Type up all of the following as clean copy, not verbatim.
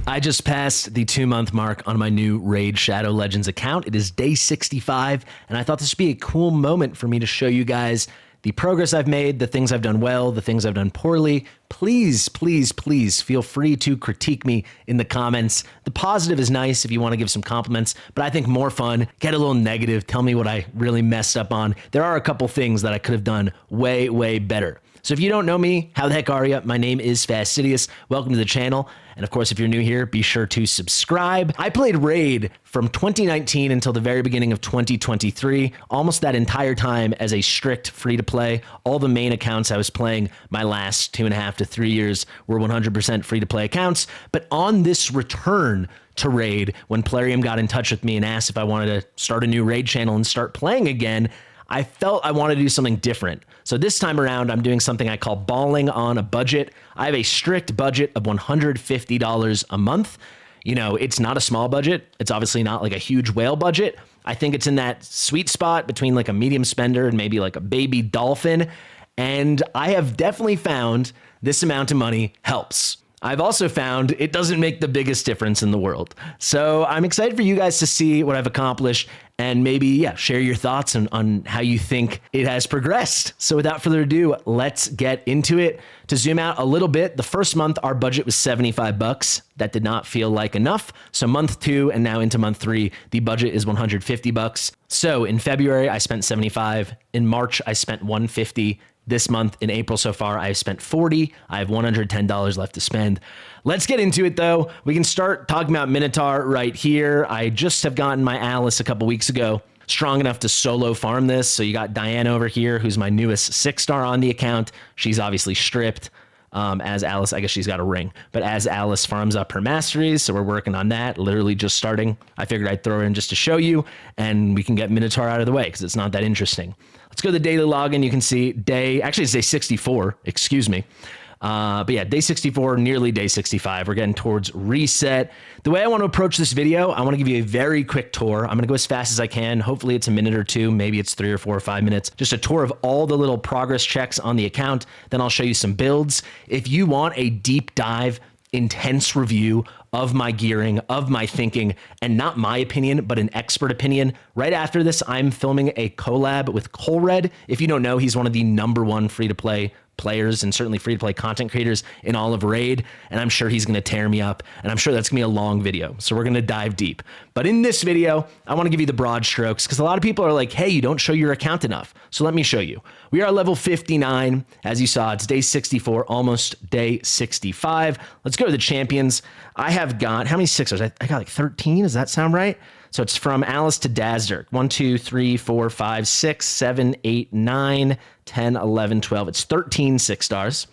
I just passed the 2-month mark on my new Raid Shadow Legends account. It is day 65, and I thought this would be a cool moment for me to show you guys the progress I've made, the things I've done well, the things I've done poorly. Please, please, please feel free to critique me in the comments. The positive is nice if you want to give some compliments, but I think more fun, get a little negative, tell me what I really messed up on. There are a couple things that I could have done way, way better. So if you don't know me, how the heck are you? My name is Fastidious. Welcome to the channel. And of course, if you're new here, be sure to subscribe. I played Raid from 2019 until the very beginning of 2023, almost that entire time as a strict free-to-play. All the main accounts I was playing my last 2.5 to 3 years were 100% free-to-play accounts. But on this return to Raid, when Plarium got in touch with me and asked if I wanted to start a new Raid channel and start playing again, I felt I wanted to do something different. So this time around, I'm doing something I call balling on a budget. I have a strict budget of $150 a month. You know, it's not a small budget. It's obviously not like a huge whale budget. I think it's in that sweet spot between like a medium spender and maybe like a baby dolphin. And I have definitely found this amount of money helps. I've also found it doesn't make the biggest difference in the world. So I'm excited for you guys to see what I've accomplished and maybe, yeah, share your thoughts on how you think it has progressed. So without further ado, let's get into it. To zoom out a little bit, the first month, our budget was $75. That did not feel like enough. So month 2 and now into month 3, the budget is $150. So in February, I spent 75. In March, I spent 150. This month in April so far, I've spent 40. I have $110 left to spend. Let's get into it though. We can start talking about Minotaur right here. I just have gotten my Alice a couple weeks ago, strong enough to solo farm this. So you got Diane over here, who's my newest 6-star on the account. She's obviously stripped. As Alice, I guess she's got a ring, but as Alice farms up her masteries, so we're working on that, literally just starting. I figured I'd throw her in just to show you, and we can get Minotaur out of the way because it's not that interesting. Let's go to the daily login. You can see actually it's day 64, excuse me. But yeah, day 64, nearly day 65. We're getting towards reset. The way I want to approach this video, I want to give you a very quick tour. I'm going to go as fast as I can. Hopefully it's a minute or two, maybe it's 3 or 4 or 5 minutes. Just a tour of all the little progress checks on the account. Then I'll show you some builds. If you want a deep dive, intense review of my gearing, of my thinking, and not my opinion, but an expert opinion. Right after this, I'm filming a collab with Colred. If you don't know, he's one of the #1 free-to-play players and certainly free-to-play content creators in all of Raid, and I'm sure he's going to tear me up, and I'm sure that's going to be a long video, so we're going to dive deep. But in this video, I want to give you the broad strokes, because a lot of people are like, hey, you don't show your account enough, so let me show you. We are level 59. As you saw, it's day 64, almost day 65. Let's go to the champions. I have got, how many 6-stars? I got like 13, does that sound right? So it's from Alice to Dazdirk. 1, 2, 3, 4, 5, 6, 7, 8, 9, 10, 11, 12. It's 13 6-stars.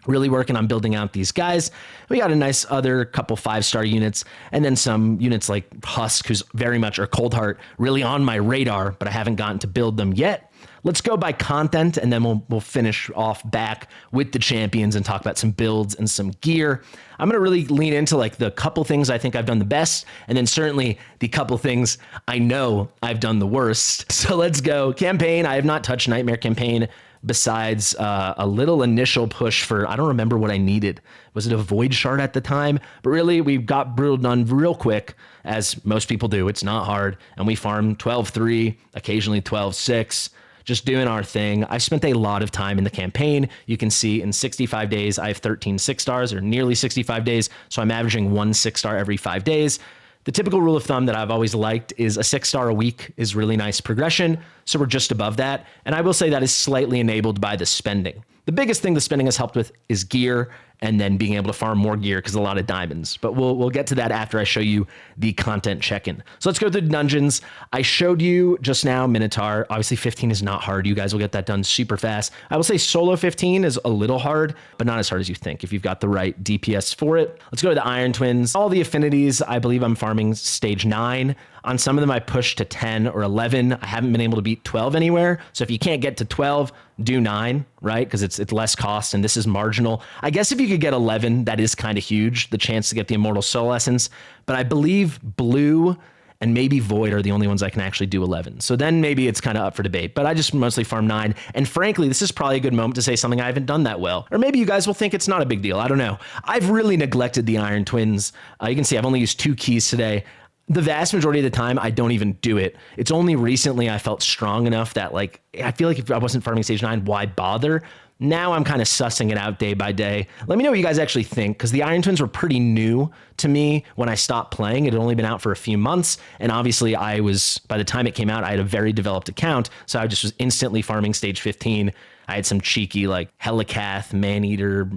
Really working on building out these guys. We got a nice other couple 5-star units, and then some units like Husk, who's very much, or Coldheart, really on my radar, but I haven't gotten to build them yet. Let's go by content, and then we'll finish off back with the champions and talk about some builds and some gear. I'm going to really lean into like the couple things I think I've done the best, and then certainly the couple things I know I've done the worst. So let's go. Campaign, I have not touched Nightmare Campaign besides a little initial push for, I don't remember what I needed. Was it a Void Shard at the time? But really, we got Brutal done real quick, as most people do. It's not hard, and we farmed 12-3, occasionally 12-6. Just doing our thing. I spent a lot of time in the campaign. You can see in 65 days, I have 13 6-stars, or nearly 65 days. So I'm averaging 1 6-star every 5 days. The typical rule of thumb that I've always liked is a 6-star a week is really nice progression. So we're just above that. And I will say that is slightly enabled by the spending. The biggest thing the spending has helped with is gear, and then being able to farm more gear because a lot of diamonds. But we'll get to that after I show you the content check-in. So let's go through the dungeons. I showed you just now Minotaur. Obviously 15 is not hard. You guys will get that done super fast. I will say solo 15 is a little hard, but not as hard as you think if you've got the right DPS for it. Let's go to the Iron Twins. All the affinities, I believe I'm farming stage 9. On some of them, I pushed to 10 or 11. I haven't been able to beat 12 anywhere. So if you can't get to 12, do 9, right? Because it's less cost, and this is marginal. I guess if you could get 11, that is kind of huge, the chance to get the Immortal Soul Essence. But I believe blue and maybe Void are the only ones I can actually do 11. So then maybe it's kind of up for debate, but I just mostly farm 9. And frankly, this is probably a good moment to say something I haven't done that well. Or maybe you guys will think it's not a big deal. I don't know. I've really neglected the Iron Twins. You can see I've only used 2 keys today. The vast majority of the time, I don't even do it. It's only recently I felt strong enough that like, I feel like if I wasn't farming stage 9, why bother? Now I'm kind of sussing it out day by day. Let me know what you guys actually think, because the Iron Twins were pretty new to me when I stopped playing. It had only been out for a few months. And obviously by the time it came out, I had a very developed account. So I just was instantly farming stage 15. I had some cheeky like Helicath, Maneater,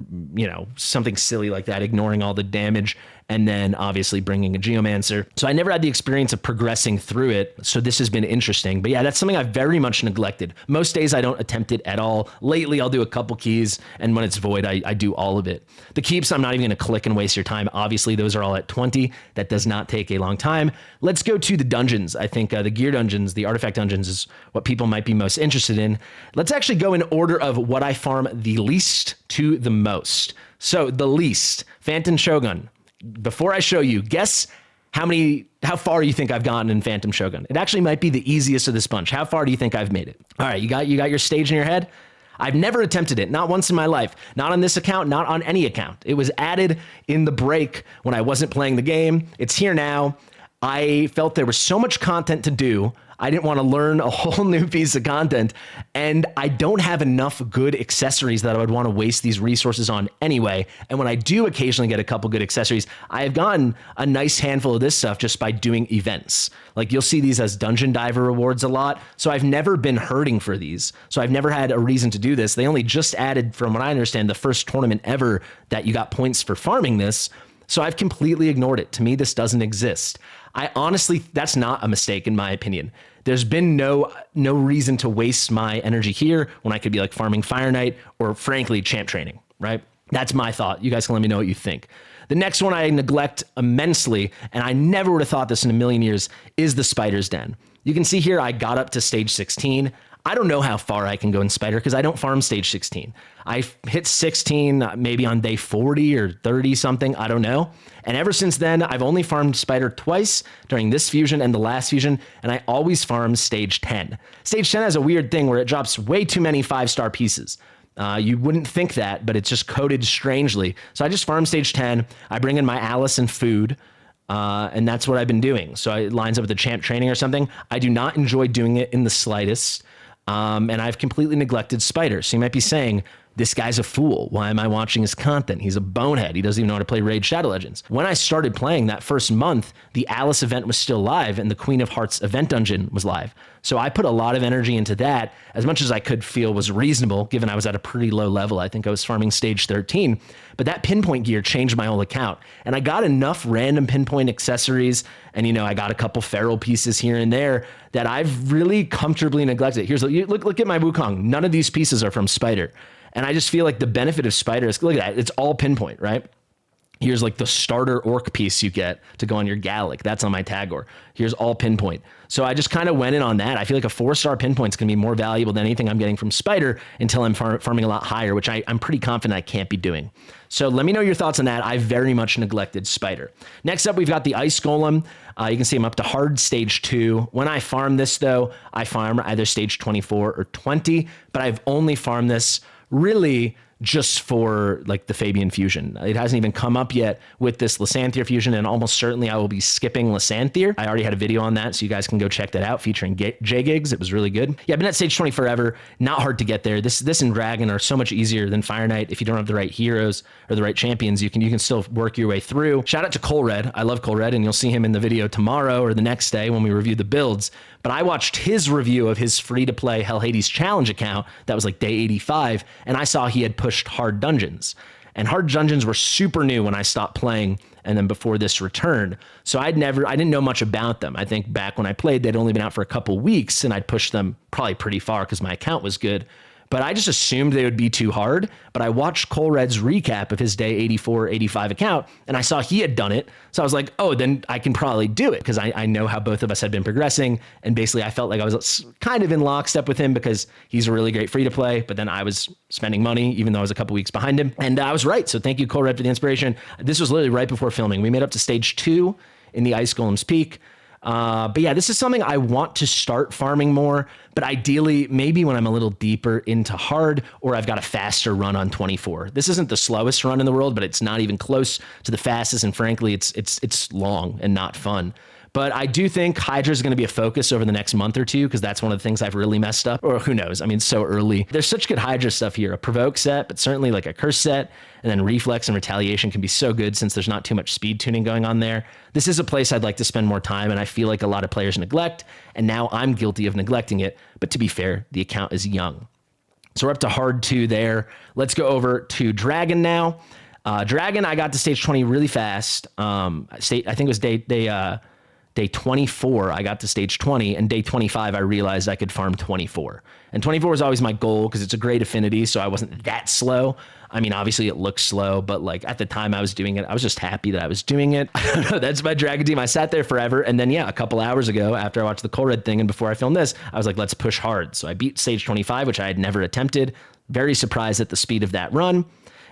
something silly like that, ignoring all the damage. And then obviously bringing a Geomancer. So I never had the experience of progressing through it. So this has been interesting. But yeah, that's something I've very much neglected. Most days I don't attempt it at all. Lately, I'll do a couple keys. And when it's Void, I do all of it. The keeps, I'm not even going to click and waste your time. Obviously, those are all at 20. That does not take a long time. Let's go to the dungeons. I think the gear dungeons, the artifact dungeons is what people might be most interested in. Let's actually go in order of what I farm the least to the most. So the least, Phantom Shogun. Before I show you, guess how far you think I've gotten in Phantom Shogun. It actually might be the easiest of this bunch. How far do you think I've made it? All right, you got your stage in your head? I've never attempted it, not once in my life, not on this account, not on any account. It was added in the break when I wasn't playing the game. It's here now. I felt there was so much content to do. I didn't want to learn a whole new piece of content, and I don't have enough good accessories that I would want to waste these resources on anyway. And when I do occasionally get a couple good accessories, I have gotten a nice handful of this stuff just by doing events. Like you'll see these as Dungeon Diver rewards a lot. So I've never been hurting for these. So I've never had a reason to do this. They only just added, from what I understand, the first tournament ever that you got points for farming this. So I've completely ignored it. To me, this doesn't exist. I honestly, that's not a mistake in my opinion. There's been no reason to waste my energy here when I could be like farming Fire Knight or frankly champ training, right? That's my thought. You guys can let me know what you think. The next one I neglect immensely, and I never would have thought this in a million years, is the Spider's Den. You can see here I got up to stage 16. I don't know how far I can go in Spider because I don't farm stage 16. I hit 16 maybe on day 40 or 30 something, I don't know. And ever since then, I've only farmed Spider twice during this fusion and the last fusion, and I always farm stage 10. Stage 10 has a weird thing where it drops way too many 5-star pieces. You wouldn't think that, but it's just coded strangely. So I just farm stage 10. I bring in my Alice and food. And that's what I've been doing. So it lines up with the champ training or something. I do not enjoy doing it in the slightest. And I've completely neglected Spider. So you might be saying, this guy's a fool. Why am I watching his content? He's a bonehead. He doesn't even know how to play Raid Shadow Legends. When I started playing that first month, the Alice event was still live and the Queen of Hearts event dungeon was live. So I put a lot of energy into that, as much as I could feel was reasonable, given I was at a pretty low level. I think I was farming stage 13, but that pinpoint gear changed my whole account. And I got enough random pinpoint accessories, and I got a couple feral pieces here and there that I've really comfortably neglected. Look at my Wukong. None of these pieces are from Spider. And I just feel like the benefit of Spider is, look at that, it's all pinpoint, right? Here's like the starter orc piece you get to go on your Gallic. That's on my Tagoar. Here's all pinpoint. So I just kind of went in on that. I feel like a 4-star pinpoint's going to be more valuable than anything I'm getting from Spider until I'm farming a lot higher, which I'm pretty confident I can't be doing. So let me know your thoughts on that. I very much neglected Spider. Next up, we've got the Ice Golem. You can see I'm up to hard stage 2. When I farm this, though, I farm either stage 24 or 20, but I've only farmed this really just for like the Fabian fusion. It hasn't even come up yet with this Lysanthier fusion, and almost certainly I will be skipping Lysanthier. I already had a video on that, so you guys can go check that out featuring J-Gigs. It was really good. Yeah, I've been at stage 20 forever. Not hard to get there. This and Dragon are so much easier than Fire Knight. If you don't have the right heroes or the right champions, you can still work your way through. Shout out to Colred. I love Colred, and you'll see him in the video tomorrow or the next day when we review the builds. But I watched his review of his free-to-play Hell Hades challenge account. That was like day 85, and I saw he had pushed hard dungeons. And hard dungeons were super new when I stopped playing, and then before this return. So I didn't know much about them. I think back when I played, they'd only been out for a couple weeks, and I'd pushed them probably pretty far because my account was good. But I just assumed they would be too hard. But I watched Colred's recap of his day 84, 85 account, and I saw he had done it. So I was like, oh, then I can probably do it, because I know how both of us had been progressing. And basically, I felt like I was kind of in lockstep with him because he's a really great free-to-play. But then I was spending money, even though I was a couple weeks behind him. And I was right. So thank you, Colred, for the inspiration. This was literally right before filming. We made up to stage 2 in the Ice Golem's Peak. But yeah, this is something I want to start farming more, but ideally maybe when I'm a little deeper into hard or I've got a faster run on 24. This isn't the slowest run in the world, but it's not even close to the fastest. And frankly, it's long and not fun. But I do think Hydra is going to be a focus over the next month or two because that's one of the things I've really messed up. Or who knows? I mean, it's so early. There's such good Hydra stuff here. A provoke set, but certainly like a curse set. And then reflex and retaliation can be so good since there's not too much speed tuning going on there. This is a place I'd like to spend more time, and I feel like a lot of players neglect, and now I'm guilty of neglecting it. But to be fair, the account is young. So we're up to hard 2 there. Let's go over to Dragon now. Dragon, I got to stage 20 really fast. I think it was day 24, I got to stage 20, and day 25, I realized I could farm 24. And 24 was always my goal because it's a great affinity, so I wasn't that slow. I mean, obviously it looks slow, but like at the time I was doing it, I was just happy that I was doing it. I don't know, that's my Dragon team. I sat there forever, and then yeah, a couple hours ago after I watched the Colred thing and before I filmed this, I was like, let's push hard. So I beat stage 25, which I had never attempted. Very surprised at the speed of that run.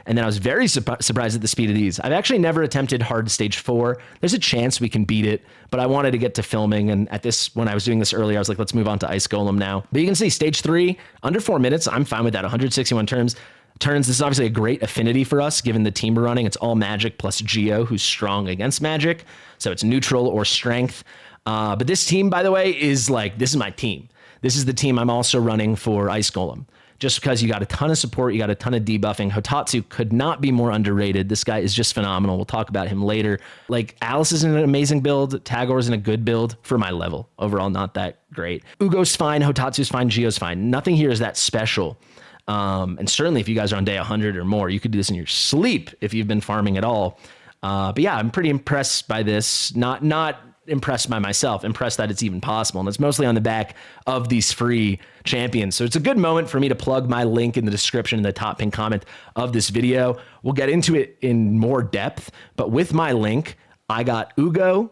And then I was very surprised at the speed of these. I've actually never attempted hard stage 4. There's a chance we can beat it, but I wanted to get to filming. And when I was doing this earlier, I was like, let's move on to Ice Golem now. But you can see stage 3, under 4 minutes. I'm fine with that. 161 turns. This is obviously a great affinity for us, given the team we're running. It's all magic plus Geo, who's strong against magic. So it's neutral or strength. But this team, by the way, is like, this is my team. This is the team I'm also running for Ice Golem. Just because you got a ton of support, you got a ton of debuffing. Hotatsu could not be more underrated. This guy is just phenomenal. We'll talk about him later. Like, Alice is in an amazing build. Tagoar is in a good build for my level. Overall, not that great. Ugo's fine. Hotatsu's fine. Geo's fine. Nothing here is that special. And certainly if you guys are on day 100 or more, you could do this in your sleep if you've been farming at all. But yeah, I'm pretty impressed by this. Not impressed by myself, impressed that it's even possible. And it's mostly on the back of these free champions. So it's a good moment for me to plug my link in the description in the top pinned comment of this video. We'll get into it in more depth, but with my link, I got Ugo,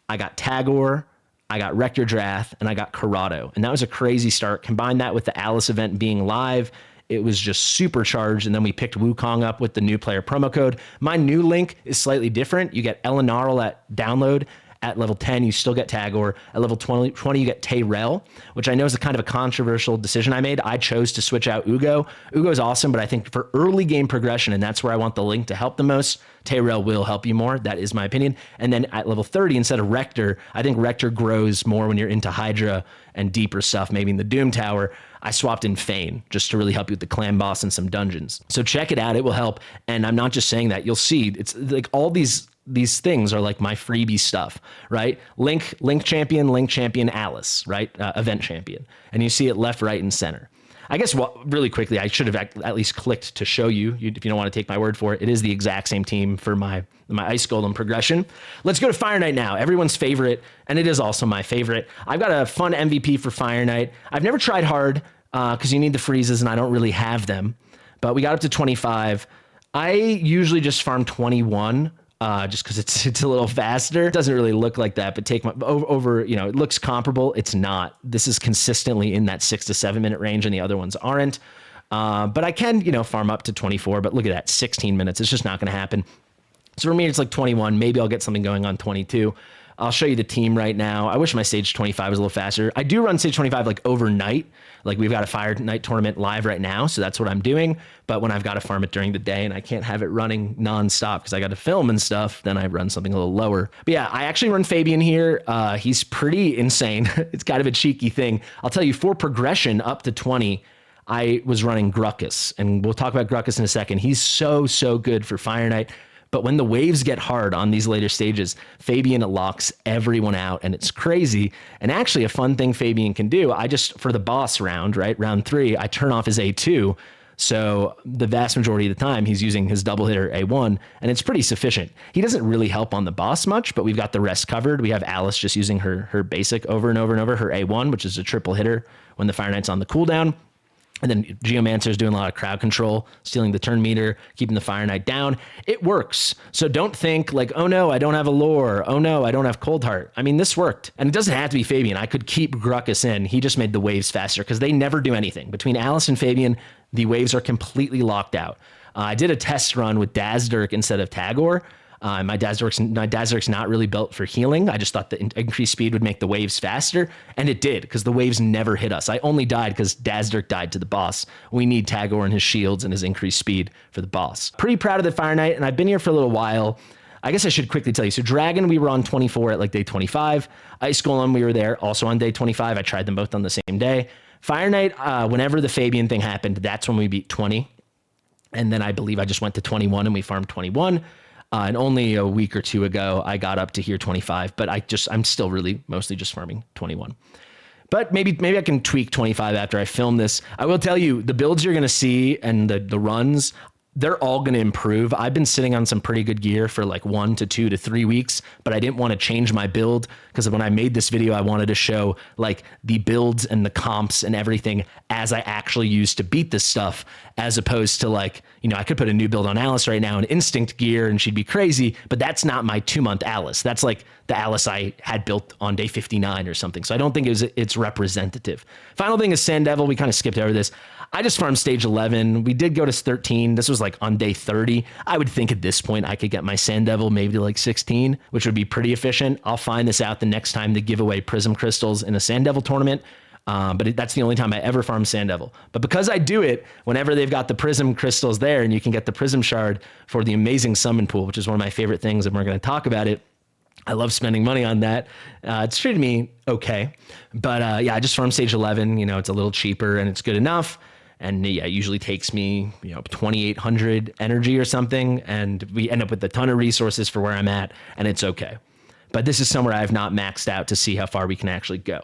I got Tagoar, I got Rector Drath, and I got Corrado. And that was a crazy start. Combine that with the Alice event being live, it was just supercharged. And then we picked Wukong up with the new player promo code. My new link is slightly different. You get Elenarl at download. At level 10, you still get Tagoar. At level 20, you get Tayrel, which I know is a kind of a controversial decision I made. I chose to switch out Ugo. Ugo's awesome, but I think for early game progression, and that's where I want the link to help the most, Tayrel will help you more. That is my opinion. And then at level 30, instead of Rector, I think Rector grows more when you're into Hydra and deeper stuff, maybe in the Doom Tower. I swapped in Fayne just to really help you with the clan boss and some dungeons. So check it out. It will help. And I'm not just saying that. You'll see it's like all these things are like my freebie stuff, right? Link champion, Alice, right? Event champion. And you see it left, right, and center. I guess really quickly, I should have at least clicked to show you, if you don't want to take my word for it. It is the exact same team for my Ice Golem progression. Let's go to Fire Knight now. Everyone's favorite, and it is also my favorite. I've got a fun MVP for Fire Knight. I've never tried hard because you need the freezes, and I don't really have them. But we got up to 25. I usually just farm 21. Just because it's a little faster. It doesn't really look like that, but take my over, it looks comparable. It's not. This is consistently in that 6 to 7 minute range, and the other ones aren't. But I can, farm up to 24. But look at that, 16 minutes. It's just not going to happen. So for me, it's like 21. Maybe I'll get something going on 22. I'll show you the team right now. I wish my stage 25 was a little faster. I do run stage 25 like overnight. Like we've got a Fire Night tournament live right now, so that's what I'm doing. But when I've got to farm it during the day and I can't have it running nonstop because I got to film and stuff, then I run something a little lower. But yeah, I actually run Fabian here. He's pretty insane. It's kind of a cheeky thing. I'll tell you, for progression up to 20, I was running Gruckus, and we'll talk about Gruckus in a second. He's so good for Fire Night. But when the waves get hard on these later stages, Fabian locks everyone out, and it's crazy. And actually, a fun thing Fabian can do, for the boss round, right, round 3, I turn off his A2. So the vast majority of the time, he's using his double hitter A1, and it's pretty sufficient. He doesn't really help on the boss much, but we've got the rest covered. We have Alice just using her basic over and over and over, her A1, which is a triple hitter when the Fire Knight's on the cooldown. And then Geomancer's doing a lot of crowd control, stealing the turn meter, keeping the Fire Knight down. It works. So don't think like, oh no, I don't have a lore. Oh no, I don't have Cold Heart. I mean, this worked. And it doesn't have to be Fabian. I could keep Gruckus in. He just made the waves faster because they never do anything. Between Alice and Fabian, the waves are completely locked out. I did a test run with Dazdirk instead of Tagoar. My Dazzlerk's not really built for healing. I just thought the increased speed would make the waves faster, and it did, because the waves never hit us. I only died because Dazzlerk died to the boss. We need Tagoar and his shields and his increased speed for the boss. Pretty proud of the Fire Knight, and I've been here for a little while. I guess I should quickly tell you. So Dragon, we were on 24 at like day 25. Ice Golem, we were there also on day 25. I tried them both on the same day. Fire Knight, whenever the Fabian thing happened, that's when we beat 20. And then I believe I just went to 21 and we farmed 21. And only a week or two ago, I got up to here 25, but I'm still really mostly just farming 21. But maybe I can tweak 25 after I film this. I will tell you, the builds you're going to see and the runs, they're all going to improve. I've been sitting on some pretty good gear for like 1 to 2 to 3 weeks, but I didn't want to change my build because when I made this video, I wanted to show like the builds and the comps and everything as I actually used to beat this stuff, as opposed to like, you know, I could put a new build on Alice right now in instinct gear and she'd be crazy, but that's not my 2-month Alice. That's like the Alice I had built on day 59 or something. So I don't think it's representative. Final thing is Sand Devil. We kind of skipped over this. I just farmed stage 11. We did go to 13. This was like on day 30. I would think at this point I could get my Sand Devil maybe to like 16, which would be pretty efficient. I'll find this out the next time they give away Prism Crystals in a Sand Devil tournament. But that's the only time I ever farm Sand Devil. But because I do it whenever they've got the Prism Crystals there and you can get the Prism Shard for the amazing summon pool, which is one of my favorite things, and we're going to talk about it. I love spending money on that. It's treated me okay. But yeah, I just farm stage 11. You know, it's a little cheaper and it's good enough. And yeah, it usually takes me, 2,800 energy or something. And we end up with a ton of resources for where I'm at, and it's okay. But this is somewhere I've not maxed out to see how far we can actually go.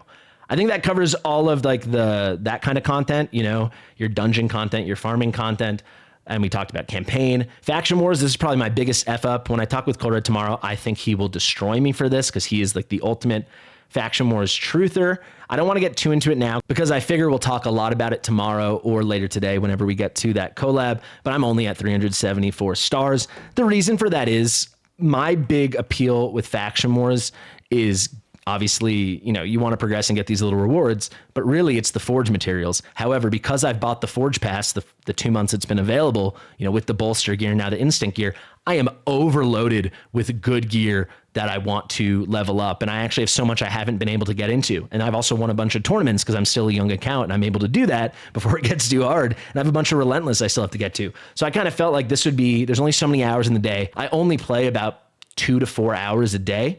I think that covers all of like that kind of content, your dungeon content, your farming content. And we talked about campaign. Faction Wars, this is probably my biggest F up. When I talk with Cold Red tomorrow, I think he will destroy me for this because he is like the ultimate Faction Wars truther. I don't want to get too into it now because I figure we'll talk a lot about it tomorrow or later today whenever we get to that collab, but I'm only at 374 stars. The reason for that is my big appeal with Faction Wars is obviously, you want to progress and get these little rewards, but really it's the forge materials. However, because I've bought the forge pass, the 2 months it's been available, with the bolster gear, now the instinct gear, I am overloaded with good gear that I want to level up. And I actually have so much I haven't been able to get into. And I've also won a bunch of tournaments because I'm still a young account and I'm able to do that before it gets too hard. And I have a bunch of Relentless I still have to get to. So I kind of felt like this would be, there's only so many hours in the day. I only play about 2 to 4 hours a day.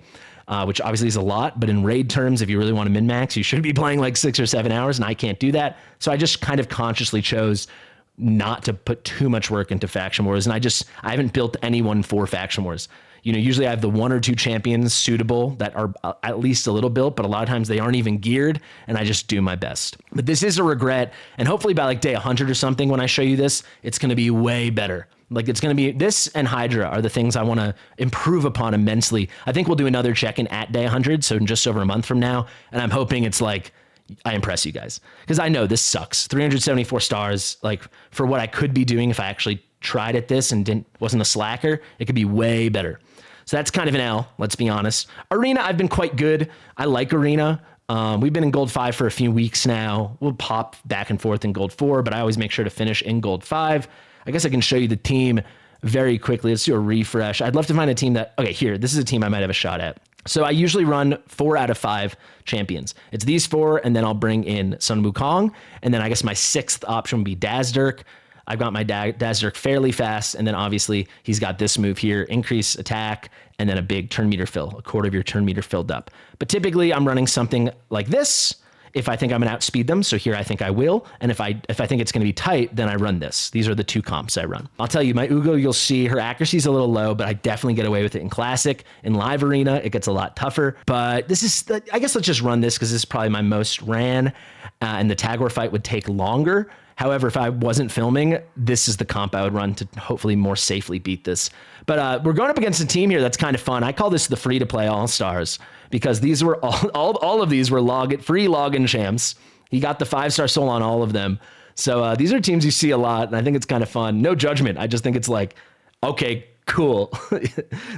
Which obviously is a lot, but in raid terms, if you really want to min-max, you should be playing like 6 or 7 hours, and I can't do that. So I just kind of consciously chose not to put too much work into Faction Wars, and I haven't built anyone for Faction Wars. Usually I have the 1 or 2 champions suitable that are at least a little built, but a lot of times they aren't even geared, and I just do my best. But this is a regret, and hopefully by like day 100 or something, when I show you this, it's going to be way better. Like it's going to be, this and Hydra are the things I want to improve upon immensely. I think we'll do another check-in at day 100, so in just over a month from now, and I'm hoping it's like, I impress you guys. Because I know this sucks. 374 stars, like for what I could be doing if I actually tried at this and wasn't a slacker, it could be way better. So that's kind of an L, let's be honest. Arena, I've been quite good. I like Arena. We've been in Gold 5 for a few weeks now. We'll pop back and forth in Gold 4, but I always make sure to finish in Gold 5. I guess I can show you the team very quickly. Let's do a refresh. I'd love to find a team this is a team I might have a shot at. So I usually run 4 out of 5 champions. It's these 4, and then I'll bring in Sun Wukong, and then I guess my 6th option would be Dazzlerk. I've got my Dazzlerk fairly fast, and then obviously he's got this move here, increase attack, and then a big turn meter fill, a quarter of your turn meter filled up. But typically I'm running something like this if I think I'm going to outspeed them. So here I think I will. And if I think it's going to be tight, then I run this. These are the 2 comps I run. I'll tell you, my Ugo, you'll see her accuracy is a little low, but I definitely get away with it in Classic. In Live Arena, it gets a lot tougher. But this is, I guess let's just run this because this is probably my most ran, and the Tagoar fight would take longer. However, if I wasn't filming, this is the comp I would run to hopefully more safely beat this. But we're going up against a team here that's kind of fun. I call this the free-to-play All-Stars because these were all of these were free login champs. He got the 5-star soul on all of them. So these are teams you see a lot, and I think it's kind of fun. No judgment. I just think it's like, okay, cool.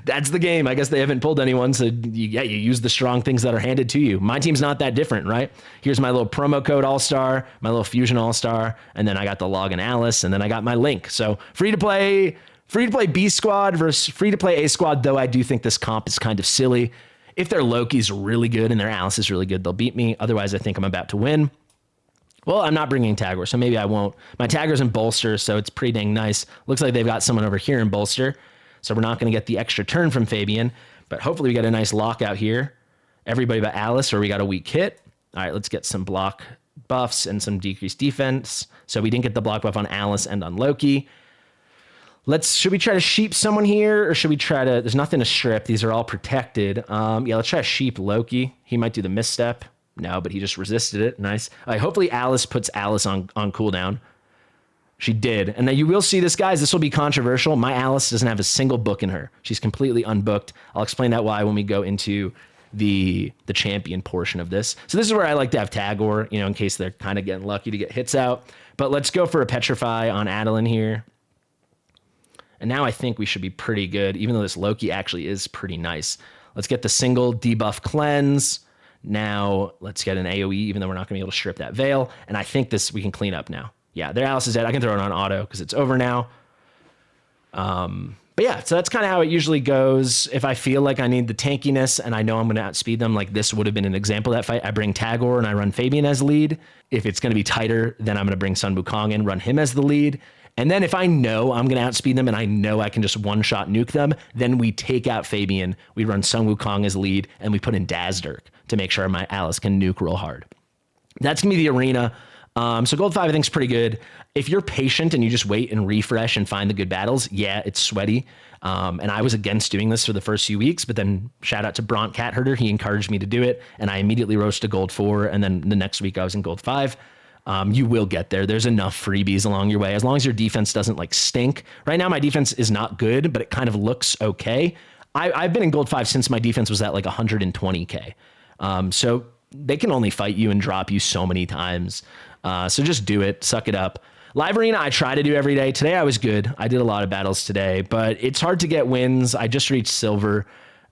That's the game. I guess they haven't pulled anyone, so you use the strong things that are handed to you. My team's not that different, right? Here's my little promo code All-Star, my little Fusion All-Star, and then I got the login Alice, and then I got my Link. So free to play, Free-to-play B squad versus free-to-play A squad, though I do think this comp is kind of silly. If their Loki's really good and their Alice is really good, they'll beat me. Otherwise, I think I'm about to win. Well, I'm not bringing Tagoar, so maybe I won't. My Tagoar's in Bolster, so it's pretty dang nice. Looks like they've got someone over here in Bolster, so we're not going to get the extra turn from Fabian, but hopefully we get a nice lockout here. Everybody but Alice, or we got a weak hit. All right, let's get some block buffs and some decreased defense. So we didn't get the block buff on Alice and on Loki. Should we try to sheep someone here, or should we try to, there's nothing to strip. These are all protected. Yeah, let's try to sheep Loki. He might do the misstep. No, but he just resisted it. Nice. All right, hopefully Alice puts Alice on cooldown. She did. And now you will see this, guys. This will be controversial. My Alice doesn't have a single book in her. She's completely unbooked. I'll explain that why when we go into the champion portion of this. So this is where I like to have Tagoar, in case they're kind of getting lucky to get hits out. But let's go for a Petrify on Adeline here. And now I think we should be pretty good, even though this Loki actually is pretty nice. Let's get the single debuff cleanse. Now let's get an AoE, even though we're not going to be able to strip that veil. And I think we can clean up now. Yeah, their Alice is dead. I can throw it on auto because it's over now. But yeah, so that's kind of how it usually goes. If I feel like I need the tankiness and I know I'm going to outspeed them, like this would have been an example of that fight. I bring Tagoar and I run Fabian as lead. If it's going to be tighter, then I'm going to bring Sun Wukong in, run him as the lead. And then if I know I'm going to outspeed them and I know I can just one-shot nuke them, then we take out Fabian, we run Sun Wukong as lead, and we put in Dazdirk to make sure my Alice can nuke real hard. That's going to be the arena. So Gold 5 I think is pretty good. If you're patient and you just wait and refresh and find the good battles, yeah, it's sweaty. And I was against doing this for the first few weeks, but then shout out to Bront Cat Herder. He encouraged me to do it, and I immediately rose to Gold 4, and then the next week I was in Gold 5. You will get there. There's enough freebies along your way, as long as your defense doesn't stink. Right now, my defense is not good, but it kind of looks okay. I've been in Gold 5 since my defense was at 120K. So they can only fight you and drop you so many times. So just do it, suck it up. Live Arena, I try to do every day. Today I was good. I did a lot of battles today, but it's hard to get wins. I just reached silver.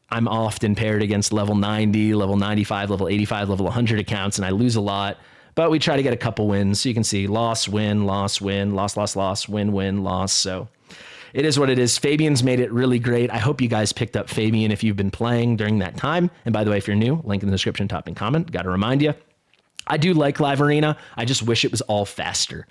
I'm often paired against level 90, level 95, level 85, level 100 accounts, and I lose a lot. But we try to get a couple wins. So you can see loss, win, loss, win, loss, loss, loss, win, win, loss. So it is what it is. Fabian's made it really great. I hope you guys picked up Fabian if you've been playing during that time. And by the way, if you're new, link in the description, top and comment. Got to remind you, I do like Live Arena. I just wish it was all faster.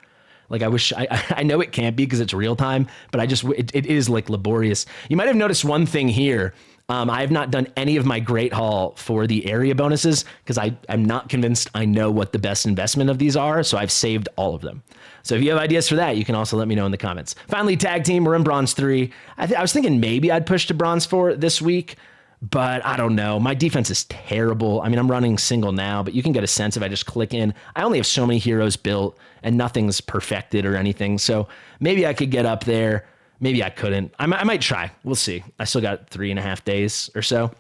I know it can't be because it's real time, but it is laborious. You might have noticed one thing here. I have not done any of my Great Hall for the area bonuses because I'm not convinced I know what the best investment of these are, so I've saved all of them. So if you have ideas for that, you can also let me know in the comments. Finally, tag team, we're in Bronze 3. I was thinking maybe I'd push to Bronze 4 this week, but I don't know. My defense is terrible. I mean, I'm running single now, but you can get a sense if I just click in. I only have so many heroes built, and nothing's perfected or anything, so maybe I could get up there. Maybe I couldn't. I might try. We'll see. I still got 3.5 days or so.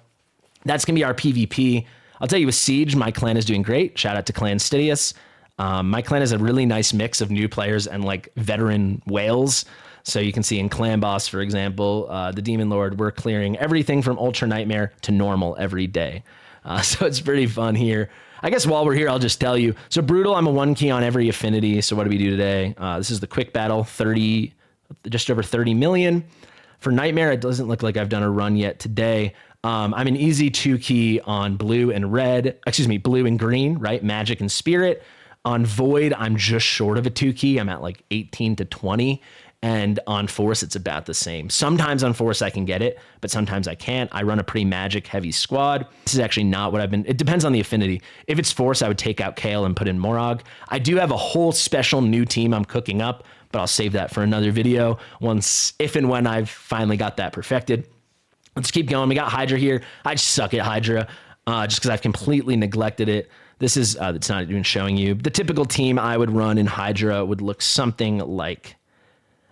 That's going to be our PvP. I'll tell you, with Siege, my clan is doing great. Shout out to Clan Fastidious. My clan is a really nice mix of new players and veteran whales. So you can see in Clan Boss, for example, the Demon Lord, we're clearing everything from Ultra Nightmare to normal every day. So it's pretty fun here. I guess while we're here, I'll just tell you. So Brutal, I'm a 1 key on every affinity. So what do we do today? This is the quick battle, just over 30 million. For Nightmare, it doesn't look like I've done a run yet today. I'm an easy 2 key on blue and green, right? Magic and Spirit. On Void, I'm just short of a 2 key. I'm at 18 to 20. And on Force, it's about the same. Sometimes on Force, I can get it, but sometimes I can't. I run a pretty magic heavy squad. This is actually not what it depends on the affinity. If it's Force, I would take out Kale and put in Morag. I do have a whole special new team I'm cooking up, but I'll save that for another video if and when I've finally got that perfected. Let's keep going. We got Hydra here. I just suck at Hydra just because I've completely neglected it. This is, it's not even showing you. The typical team I would run in Hydra would look something like,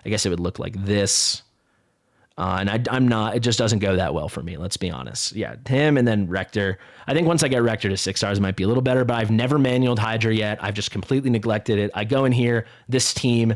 I guess it would look like this. And I'm not, it just doesn't go that well for me. Let's be honest. Yeah, him and then Rector. I think once I get Rector to 6 stars, it might be a little better, but I've never manualed Hydra yet. I've just completely neglected it. I go in here, this team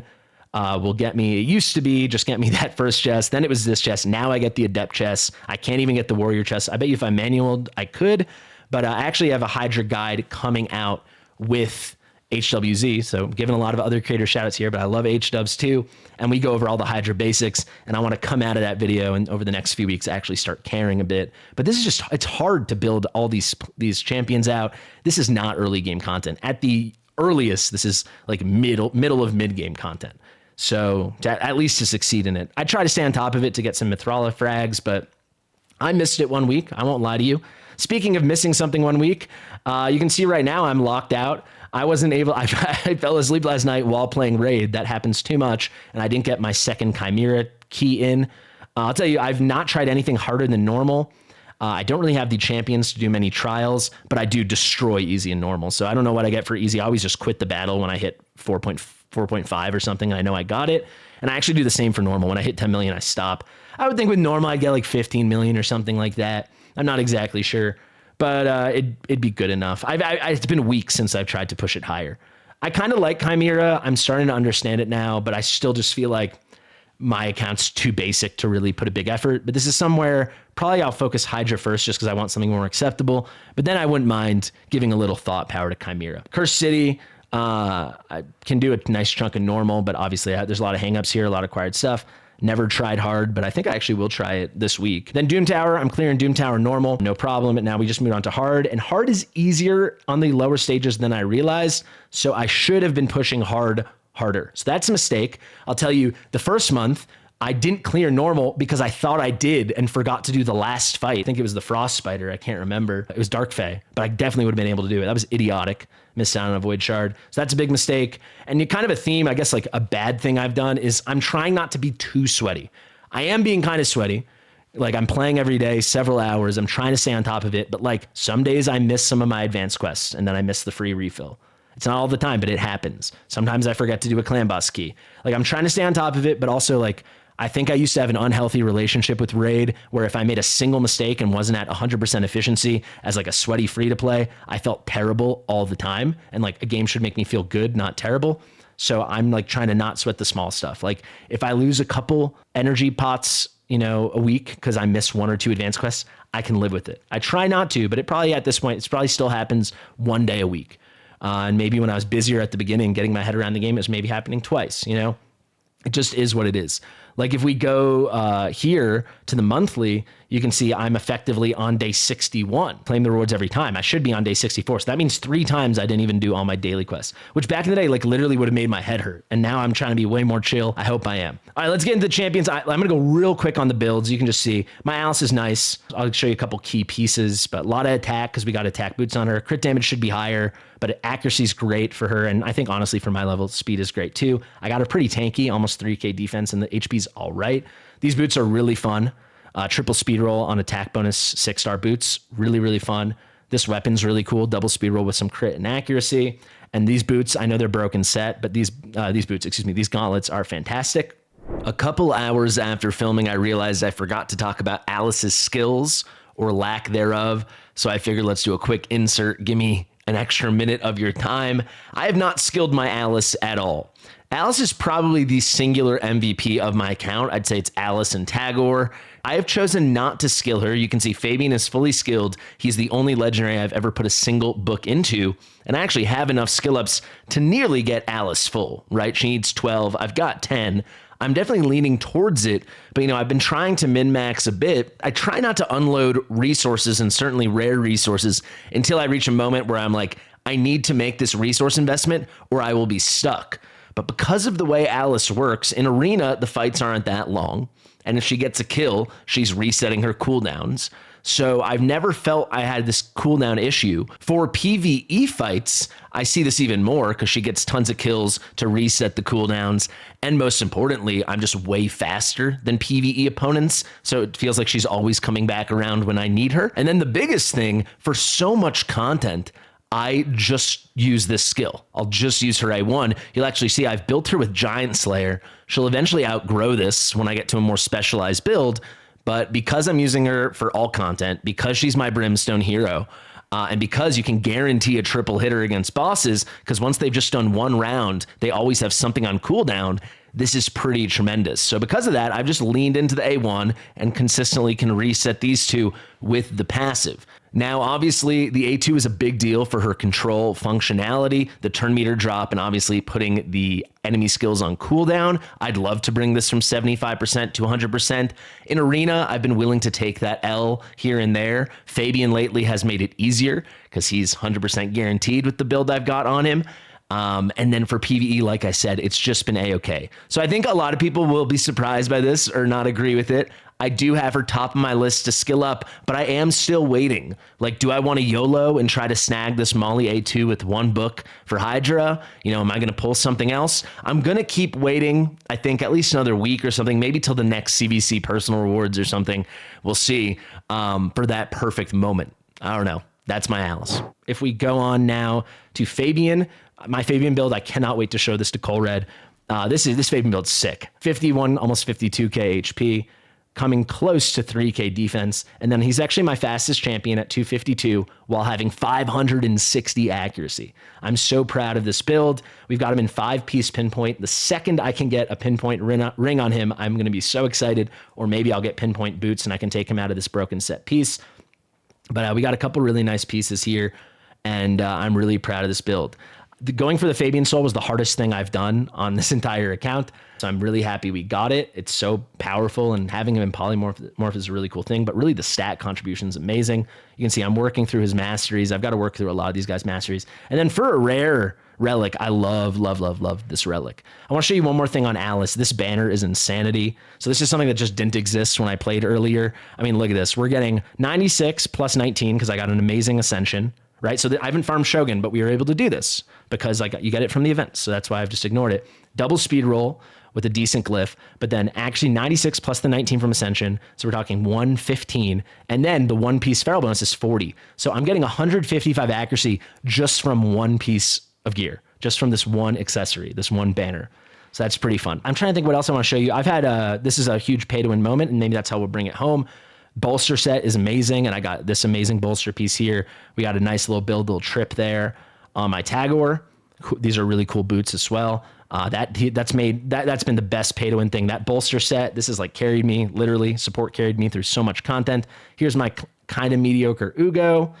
will get me, it used to be just get me that first chest. Then it was this chest. Now I get the Adept chest. I can't even get the Warrior chest. I bet you if I manualed, I could, but I actually have a Hydra guide coming out with HWZ. So I'm giving a lot of other creator shout outs here, but I love HWs too. And we go over all the Hydra basics, and I want to come out of that video and over the next few weeks actually start caring a bit. But this is just, it's hard to build all these champions out. This is not early game content. At the earliest, this is like middle of mid game content. So at least to succeed in it, I try to stay on top of it to get some Mithrala frags, but I missed it 1 week. I won't lie to you. Speaking of missing something 1 week, you can see right now I'm locked out. I wasn't able, I fell asleep last night while playing Raid. That happens too much, and I didn't get my second Chimera key in. I'll tell you, I've not tried anything harder than normal. I don't really have the champions to do many trials, but I do destroy easy and normal. So I don't know what I get for easy. I always just quit the battle when I hit 4.5 or something. I know I got it. And I actually do the same for normal. When I hit 10 million, I stop. I would think with normal, I'd get like 15 million or something like that. I'm not exactly sure, but it'd be good enough. It's been weeks since I've tried to push it higher. I kind of like Chimera. I'm starting to understand it now, but I still just feel like my account's too basic to really put a big effort. But this is somewhere probably I'll focus Hydra first just because I want something more acceptable. But then I wouldn't mind giving a little thought power to Chimera. Cursed City, I can do a nice chunk of normal, but obviously there's a lot of hangups here, a lot of acquired stuff. Never tried hard, but I think I actually will try it this week. Then Doom Tower, I'm clearing Doom Tower normal, no problem. And now we just moved on to hard, and hard is easier on the lower stages than I realized. So I should have been pushing hard harder. So that's a mistake. I'll tell you, the first month, I didn't clear normal because I thought I did and forgot to do the last fight. I think it was the Frost Spider. I can't remember. It was Dark Fae, but I definitely would have been able to do it. That was idiotic. Missed out on a Void Shard. So that's a big mistake. And kind of a theme, I guess like a bad thing I've done is I'm trying not to be too sweaty. I am being kind of sweaty. Like I'm playing every day, several hours. I'm trying to stay on top of it. But like some days I miss some of my advanced quests and then I miss the free refill. It's not all the time, but it happens. Sometimes I forget to do a clan boss key. Like I'm trying to stay on top of it, but also like I think I used to have an unhealthy relationship with Raid where if I made a single mistake and wasn't at 100% efficiency as like a sweaty free to play, I felt terrible all the time. And like a game should make me feel good, not terrible. So I'm like trying to not sweat the small stuff. Like if I lose a couple energy pots, a week because I miss 1 or 2 advanced quests, I can live with it. I try not to, but it probably at this point, it probably still happens 1 day a week. And maybe when I was busier at the beginning, getting my head around the game, it was maybe happening twice, It just is what it is. Like if we go here to the monthly, you can see I'm effectively on day 61. Claim the rewards every time. I should be on day 64. So that means 3 times I didn't even do all my daily quests, which back in the day, like literally would have made my head hurt. And now I'm trying to be way more chill. I hope I am. All right, let's get into the champions. I'm going to go real quick on the builds. You can just see my Alice is nice. I'll show you a couple key pieces, but a lot of attack because we got attack boots on her. Crit damage should be higher, but accuracy is great for her. And I think honestly for my level, speed is great too. I got her pretty tanky, almost 3K defense, and the HP's all right. These boots are really fun. Triple speed roll on attack bonus 6-star boots. Really, really fun. This weapon's really cool. Double speed roll with some crit and accuracy. And these boots, I know they're broken set, but these gauntlets are fantastic. A couple hours after filming, I realized I forgot to talk about Alice's skills or lack thereof. So I figured let's do a quick insert. Give me an extra minute of your time. I have not skilled my Alice at all. Alice is probably the singular MVP of my account. I'd say it's Alice and Tagoar. I have chosen not to skill her. You can see Fabian is fully skilled. He's the only legendary I've ever put a single book into. And I actually have enough skill ups to nearly get Alice full, right? She needs 12. I've got 10. I'm definitely leaning towards it, but I've been trying to min-max a bit. I try not to unload resources and certainly rare resources until I reach a moment where I'm like, I need to make this resource investment or I will be stuck. But because of the way Alice works, in Arena, the fights aren't that long. And if she gets a kill, she's resetting her cooldowns. So I've never felt I had this cooldown issue. For PvE fights, I see this even more because she gets tons of kills to reset the cooldowns. And most importantly, I'm just way faster than PvE opponents. So it feels like she's always coming back around when I need her. And then the biggest thing, for so much content, I just use this skill. I'll just use her A1. You'll actually see I've built her with Giant Slayer. She'll eventually outgrow this when I get to a more specialized build. But because I'm using her for all content, because she's my Brimstone hero, and because you can guarantee a triple hitter against bosses, because once they've just done 1 round, they always have something on cooldown, this is pretty tremendous. So because of that, I've just leaned into the A1 and consistently can reset these two with the passive. Now, obviously, the A2 is a big deal for her control functionality, the turn meter drop, and obviously putting the enemy skills on cooldown. I'd love to bring this from 75% to 100%. In Arena, I've been willing to take that L here and there. Fabian lately has made it easier because he's 100% guaranteed with the build I've got on him. And then for PvE, like I said, it's just been A-okay. So I think a lot of people will be surprised by this or not agree with it. I do have her top of my list to skill up, but I am still waiting. Like, do I want to YOLO and try to snag this Molly A2 with one book for Hydra? You know, am I going to pull something else? I'm going to keep waiting, I think, at least another week or something, maybe till the next CVC personal rewards or something. We'll see, for that perfect moment. I don't know. That's my Alice. If we go on now to Fabian, my Fabian build, I cannot wait to show this to Colred. This Fabian build's sick. 51, almost 52k HP, coming close to 3k defense. And then he's actually my fastest champion at 252 while having 560 accuracy. I'm so proud of this build. We've got him in 5-piece pinpoint. The second I can get a pinpoint ring on him, I'm going to be so excited. Or maybe I'll get pinpoint boots and I can take him out of this broken set piece. But we got a couple really nice pieces here, and I'm really proud of this build. Going for the Fabian Soul was the hardest thing I've done on this entire account, so I'm really happy we got it. It's so powerful, and having him in polymorph is a really cool thing, but really the stat contribution is amazing. You can see I'm working through his masteries. I've got to work through a lot of these guys' masteries. And then for a rare relic, I love this relic. I want to show you one more thing on Alice. This banner is insanity. So this is something that just didn't exist when I played earlier. I mean, look at this. We're getting 96 plus 19 because I got an amazing ascension, right? So I haven't farmed Shogun, but we were able to do this because you get it from the event. So that's why I've just ignored it. Double speed roll with a decent glyph, but then actually 96 plus the 19 from Ascension. So we're talking 115. And then the one piece feral bonus is 40. So I'm getting 155 accuracy just from one piece of gear, just from this one accessory, this one banner. So that's pretty fun. I'm trying to think what else I want to show you. I've had this is a huge pay to win moment, and maybe that's how we'll bring it home. Bolster set is amazing, and I got this amazing bolster piece here. We got a nice little little trip there on my Tagoar. These are really cool boots as well. That's been the best pay to win thing. That bolster set, this has like carried me, literally support carried me through so much content. Here's my kind of mediocre Ugo.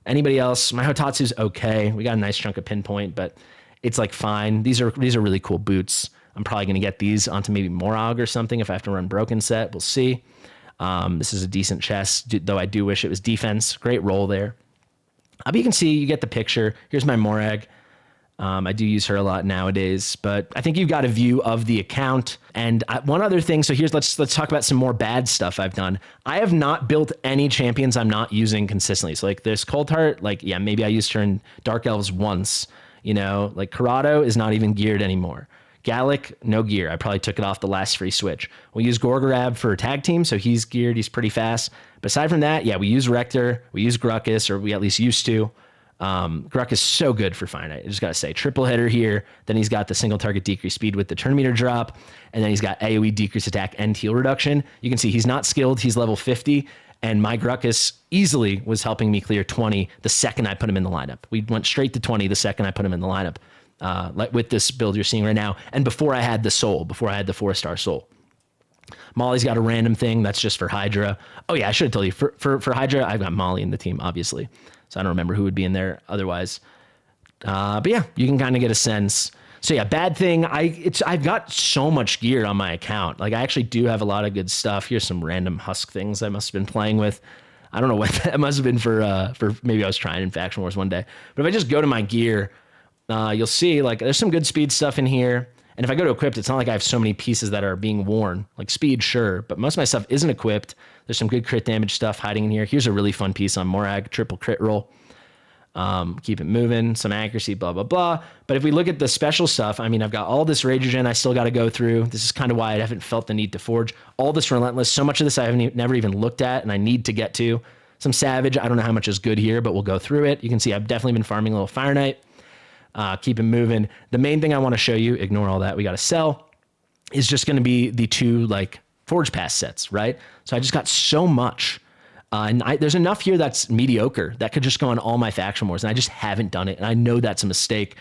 Anybody else? My Hotatsu's okay. We got a nice chunk of pinpoint, but it's like fine. These are really cool boots. I'm probably going to get these onto maybe Morag or something if I have to run broken set. We'll see. This is a decent chest, though I do wish it was defense. Great roll there. But you can see, you get the picture. Here's my Morag. I do use her a lot nowadays, but I think you've got a view of the account. And one other thing, so let's talk about some more bad stuff I've done. I have not built any champions I'm not using consistently. So like this Cold Heart, yeah, maybe I used her in Dark Elves once, like Corrado is not even geared anymore. Gallic, no gear. I probably took it off the last free switch. We use Gorgorab for a tag team, so he's geared. He's pretty fast. But aside from that, yeah, we use Rector. We use Gruckus, or we at least used to. Gruck is so good for Finite. I just got to say, triple hitter here. Then he's got the single target decrease speed with the turn meter drop. And then he's got AoE decrease attack and heal reduction. You can see he's not skilled. He's level 50. And my Gruckus easily was helping me clear 20 the second I put him in the lineup. We went straight to 20 the second I put him in the lineup. Like with this build you're seeing right now. And before I had the soul, before I had the 4-star soul. Molly's got a random thing that's just for Hydra. Oh yeah, I should have told you. For Hydra, I've got Molly in the team, obviously. So I don't remember who would be in there otherwise. But yeah, you can kind of get a sense. So yeah, bad thing. I've got so much gear on my account. Like I actually do have a lot of good stuff. Here's some random husk things I must have been playing with. I don't know what that must have been for maybe I was trying in Faction Wars one day. But if I just go to my gear, you'll see like there's some good speed stuff in here. And if I go to equipped, it's not like I have so many pieces that are being worn. Like speed, sure, but most of my stuff isn't equipped. There's some good crit damage stuff hiding in here. Here's a really fun piece on Morag, triple crit roll. Keep it moving, some accuracy, blah, blah, blah. But if we look at the special stuff, I mean, I've got all this Rageogen I still got to go through. This is kind of why I haven't felt the need to forge. All this Relentless, so much of this I haven't never even looked at and I need to get to. Some Savage, I don't know how much is good here, but we'll go through it. You can see I've definitely been farming a little Fire Knight. Keep it moving. The main thing I want to show you, ignore all that, we got to sell, is just going to be the two like Forge Pass sets, right? So I just got so much. And there's enough here that's mediocre that could just go on all my Faction Wars, and I just haven't done it. And I know that's a mistake,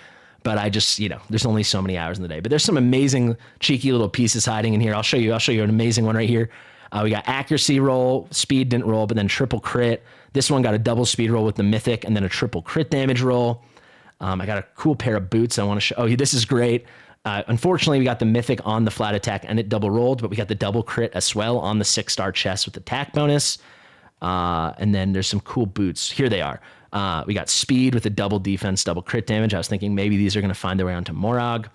but I just, there's only so many hours in the day. But there's some amazing cheeky little pieces hiding in here. I'll show you an amazing one right here. We got accuracy roll, speed didn't roll, but then triple crit. This one got a double speed roll with the mythic and then a triple crit damage roll. I got a cool pair of boots I want to show. Oh, this is great. Unfortunately, we got the mythic on the flat attack and it double rolled, but we got the double crit as well on the 6-star chest with attack bonus. And then there's some cool boots. Here they are. We got speed with a double defense, double crit damage. I was thinking maybe these are going to find their way onto Morag.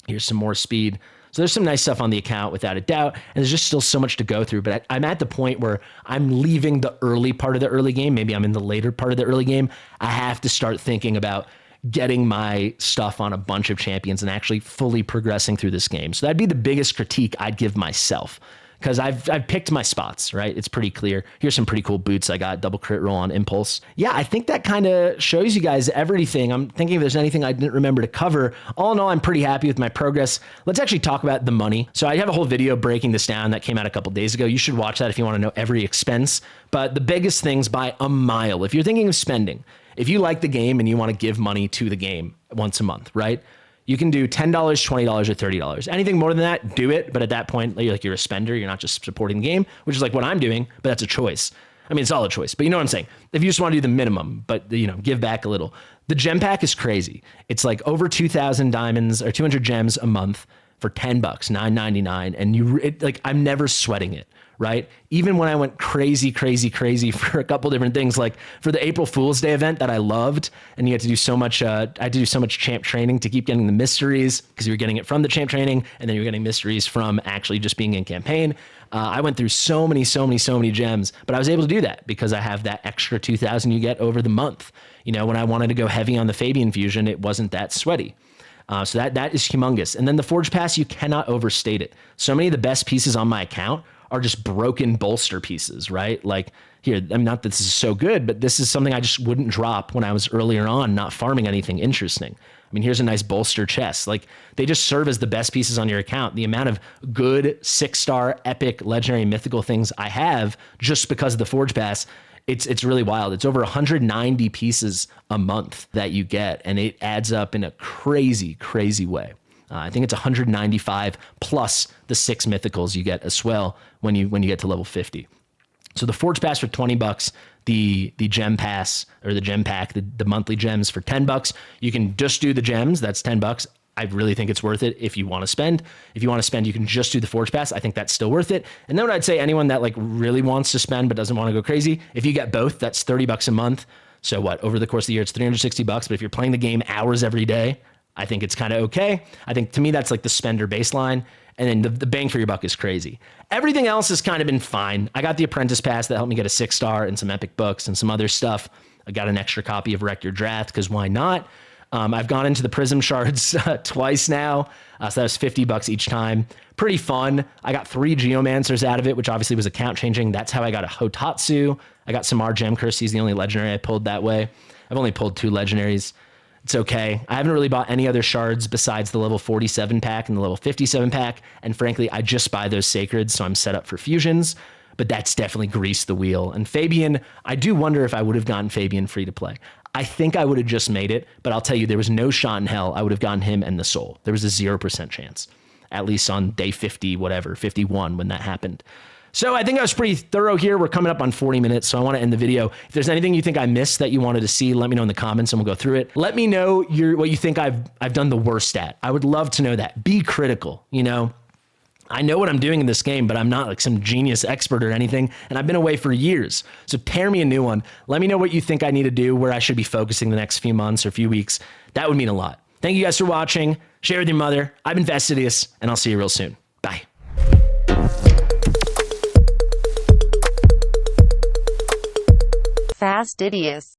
Here's some more speed. So there's some nice stuff on the account without a doubt. And there's just still so much to go through. But I'm at the point where I'm leaving the early part of the early game. Maybe I'm in the later part of the early game. I have to start thinking about getting my stuff on a bunch of champions and actually fully progressing through this game. So that'd be the biggest critique I'd give myself, because I've picked my spots, right? It's pretty clear. Here's some pretty cool boots I got. Double crit roll on impulse. Yeah, I think that kind of shows you guys everything. I'm thinking if there's anything I didn't remember to cover. All in all, I'm pretty happy with my progress. Let's actually talk about the money. So I have a whole video breaking this down that came out a couple days ago. You should watch that if you want to know every expense. But the biggest things by a mile, if you're thinking of spending, if you like the game and you want to give money to the game once a month, right? You can do $10, $20, or $30. Anything more than that, do it. But at that point, you're a spender. You're not just supporting the game, which is like what I'm doing, but that's a choice. I mean, it's all a choice, but you know what I'm saying? If you just want to do the minimum, but give back a little. The gem pack is crazy. It's like over 2,000 diamonds or 200 gems a month for $10, $9.99. And I'm never sweating it. Right? Even when I went crazy for a couple different things, like for the April Fool's Day event that I loved, and you had to do so much, I had to do so much champ training to keep getting the mysteries, because you were getting it from the champ training, and then you were getting mysteries from actually just being in campaign. I went through so many gems, but I was able to do that because I have that extra 2,000 you get over the month. When I wanted to go heavy on the Fabian fusion, it wasn't that sweaty. So that is humongous. And then the Forge Pass, you cannot overstate it. So many of the best pieces on my account are just broken bolster pieces, right? Like here, not that this is so good, but this is something I just wouldn't drop when I was earlier on, not farming anything interesting. I mean, here's a nice bolster chest. Like, they just serve as the best pieces on your account. The amount of good 6-star epic legendary mythical things I have just because of the Forge Pass, it's really wild. It's over 190 pieces a month that you get, and it adds up in a crazy way. I think it's 195 plus the 6 mythicals you get as well when you get to level 50. So the Forge Pass for $20, the gem pass or the gem pack, the monthly gems for $10. You can just do the gems. That's $10. I really think it's worth it if you want to spend. If you want to spend, you can just do the Forge Pass. I think that's still worth it. And then what I'd say, anyone that really wants to spend but doesn't want to go crazy, if you get both, that's $30 a month. So what? Over the course of the year, it's $360. But if you're playing the game hours every day, I think it's kind of okay. I think to me, that's like the spender baseline. And then the bang for your buck is crazy. Everything else has kind of been fine. I got the Apprentice Pass that helped me get a 6-star and some epic books and some other stuff. I got an extra copy of Wreck Your Draft because why not? I've gone into the Prism Shards twice now. So that was $50 each time. Pretty fun. I got 3 Geomancers out of it, which obviously was account changing. That's how I got a Hotatsu. I got Samar Gem Curse. He's the only legendary I pulled that way. I've only pulled 2 legendaries. It's okay. I haven't really bought any other shards besides the level 47 pack and the level 57 pack. And frankly, I just buy those sacreds, so I'm set up for fusions. But that's definitely greased the wheel. And Fabian, I do wonder if I would have gotten Fabian free to play. I think I would have just made it, but I'll tell you, there was no shot in hell I would have gotten him and the soul. There was a 0% chance, at least on day 50, whatever, 51 when that happened. So I think I was pretty thorough here. We're coming up on 40 minutes, so I want to end the video. If there's anything you think I missed that you wanted to see, let me know in the comments and we'll go through it. Let me know what you think I've done the worst at. I would love to know that. Be critical, I know what I'm doing in this game, but I'm not like some genius expert or anything, and I've been away for years. So tear me a new one. Let me know what you think I need to do, where I should be focusing the next few months or few weeks. That would mean a lot. Thank you guys for watching. Share with your mother. I've been Fastidious, and I'll see you real soon. Bye. Fastidious.